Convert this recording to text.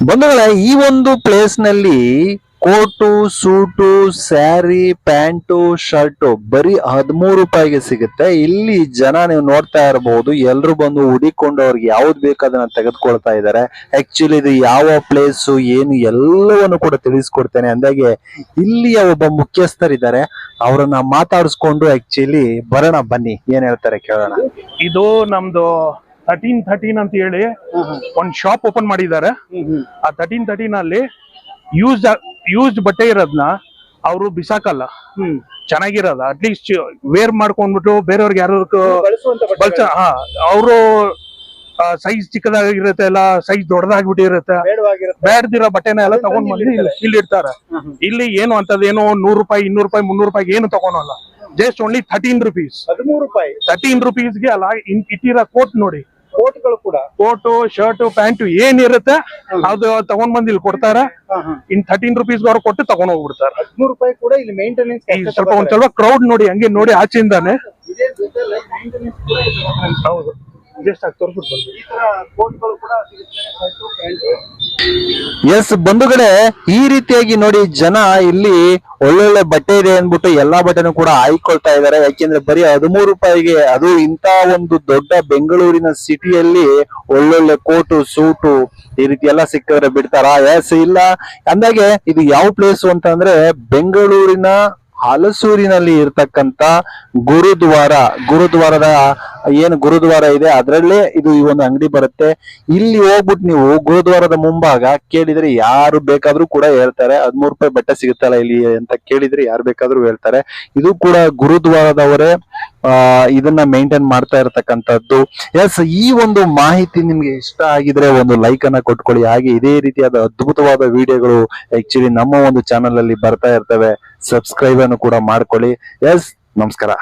ಬಂಧುಗಳೇ, ಈ ಒಂದು ಪ್ಲೇಸ್ ನಲ್ಲಿ coat, suit, sari, pant, shirt ಬರೀ 13 ರೂಪಾಯಿಗೆ ಸಿಗುತ್ತೆ. ಇಲ್ಲಿ ಜನ ನೀವು ನೋಡ್ತಾ ಇರಬಹುದು, ಎಲ್ರು ಬಂದು ಹುಡಿಕೊಂಡು ಅವ್ರಿಗೆ ಯಾವ್ದು ಬೇಕು ಅದನ್ನ ತೆಗೆದುಕೊಳ್ತಾ ಇದ್ದಾರೆ. ಆಕ್ಚುಲಿ ಇದು ಯಾವ ಪ್ಲೇಸು ಏನು ಎಲ್ಲವನ್ನು ಕೂಡ ತಿಳಿಸ್ಕೊಡ್ತೇನೆ. ಅಂದಾಗೆ ಇಲ್ಲಿಯ ಒಬ್ಬ ಮುಖ್ಯಸ್ಥರಿದ್ದಾರೆ, ಅವರನ್ನ ಮಾತಾಡಿಸ್ಕೊಂಡು ಆಕ್ಚುಲಿ ಬರೋಣ, ಬನ್ನಿ ಏನ್ ಹೇಳ್ತಾರೆ ಕೇಳೋಣ. ಇದು ನಮ್ದು 1313 ಅಂತ ಹೇಳಿ ಒಂದ್ ಶಾಪ್ ಓಪನ್ ಮಾಡಿದ್ದಾರೆ. ಆ 1313 ಅಲ್ಲಿ ಯೂಸ್ಡ್ ಬಟ್ಟೆ ಇರೋದ್ನ ಅವರು ಬಿಸಾಕಲ್ಲ, ಚೆನ್ನಾಗಿರೋದ ಅಟ್ಲೀಸ್ಟ್ ವೇರ್ ಮಾಡ್ಕೊಂಡ್ಬಿಟ್ಟು ಬೇರೆಯವ್ರಿಗೆ ಯಾರು ಅವರು ಸೈಜ್ ಚಿಕ್ಕದಾಗಿರುತ್ತೆ, ಎಲ್ಲ ಸೈಜ್ ದೊಡ್ಡದಾಗ್ಬಿಟ್ಟಿರುತ್ತೆ, ಬೇಡದಿರೋ ಬಟ್ಟೆನ ಎಲ್ಲ ತಗೊಂಡ್ ಬಂದು ಇಲ್ಲಿ ಇಡ್ತಾರೆ. ಇಲ್ಲಿ ಏನು ಅಂತದೇನು 100 ರೂಪಾಯಿ 200 ರೂಪಾಯಿ 300 ರೂಪಾಯಿಗೆ ಏನು ತಗೊಳಲ್ಲ. Just only 13 rupees. 13 ರೂಪೀಸ್ಗೆ ಅಲ್ಲ ಇಟ್ಟಿರೋ ಕೋಟ್ ನೋಡಿ, ಕೋಟ್ಗಳು ಕೂಡ, ಕೋಟು, ಶರ್ಟ್, ಪ್ಯಾಂಟ್ ಏನಿರುತ್ತೆ ಅದು ತಗೊಂಡ್ ಬಂದು ಇಲ್ಲಿ ಕೊಡ್ತಾರೆ. ಇನ್ 13 ರೂಪೀಸ್ ಅವ್ರು ಕೊಟ್ಟು ತಗೊಂಡ್ ಹೋಗ್ಬಿಡ್ತಾರೆ. 13 ರೂಪಾಯಿ ಕೂಡ ಇಲ್ಲಿ ಮೇಂಟೆನೆನ್ಸ್ ಸ್ವಲ್ಪ ಒಂದ್ ಸ್ವಲ್ಪ ಕ್ರೌಡ್ ನೋಡಿ, ಹಂಗೆ ನೋಡಿ ಆಚೆಯಿಂದಾನೆ. ಹೌದು, ಜಸ್ಟ್ ಆಗಿ ತೋರಿಸ್ಬಿಟ್ಟು ಎಸ್ ಬಂಧುಗಳೇ, ಈ ರೀತಿಯಾಗಿ ನೋಡಿ ಜನ ಇಲ್ಲಿ ಒಳ್ಳೊಳ್ಳೆ ಬಟ್ಟೆ ಇದೆ ಅಂದ್ಬಿಟ್ಟು ಎಲ್ಲಾ ಬಟ್ಟೆನೂ ಕೂಡ ಆಯ್ಕೊಳ್ತಾ ಇದ್ದಾರೆ. ಯಾಕೆಂದ್ರೆ ಬರೀ 13 ರೂಪಾಯಿಗೆ, ಅದು ಇಂತ ಒಂದು ದೊಡ್ಡ ಬೆಂಗಳೂರಿನ ಸಿಟಿಯಲ್ಲಿ ಒಳ್ಳೊಳ್ಳೆ ಕೋಟು, ಸೂಟು ಈ ರೀತಿ ಎಲ್ಲ ಸಿಕ್ಕಿದ್ರೆ ಬಿಡ್ತಾರ? ಎಸ್ ಇಲ್ಲ. ಅಂದಾಗೆ ಇದು ಯಾವ ಪ್ಲೇಸ್ ಅಂತಂದ್ರೆ ಬೆಂಗಳೂರಿನ ಹಲಸೂರಿನಲ್ಲಿ ಇರ್ತಕ್ಕಂತ ಗುರುದ್ವಾರದ ಏನು ಗುರುದ್ವಾರ ಇದೆ ಅದರಲ್ಲೇ ಇದು ಈ ಒಂದು ಅಂಗಡಿ ಬರುತ್ತೆ. ಇಲ್ಲಿ ಹೋಗ್ಬಿಟ್ಟು ನೀವು ಗುರುದ್ವಾರದ ಮುಂಭಾಗ ಕೇಳಿದ್ರೆ ಯಾರು ಬೇಕಾದ್ರೂ ಕೂಡ ಹೇಳ್ತಾರೆ 13 ರೂಪಾಯಿ ಬಟ್ಟೆ ಸಿಗುತ್ತಲ್ಲ ಇಲ್ಲಿ ಅಂತ ಕೇಳಿದ್ರೆ ಯಾರು ಬೇಕಾದ್ರೂ ಹೇಳ್ತಾರೆ. ಇದು ಕೂಡ ಗುರುದ್ವಾರದವರೇ ಇದನ್ನ ಮೇಂಟೈನ್ ಮಾಡ್ತಾ ಇರತಕ್ಕಂಥದ್ದು. ಎಸ್, ಈ ಒಂದು ಮಾಹಿತಿ ನಿಮ್ಗೆ ಇಷ್ಟ ಆಗಿದ್ರೆ ಒಂದು ಲೈಕ್ ಅನ್ನ ಕೊಟ್ಕೊಳ್ಳಿ. ಹಾಗೆ ಇದೇ ರೀತಿಯಾದ ಅದ್ಭುತವಾದ ವಿಡಿಯೋಗಳು ಆಕ್ಚುಲಿ ನಮ್ಮ ಒಂದು ಚಾನಲ್ ಅಲ್ಲಿ ಬರ್ತಾ ಇರ್ತವೆ. ಸಬ್ಸ್ಕ್ರೈಬ್ ಅನ್ನು ಕೂಡ ಮಾಡ್ಕೊಳ್ಳಿ. ಎಸ್, ನಮಸ್ಕಾರ.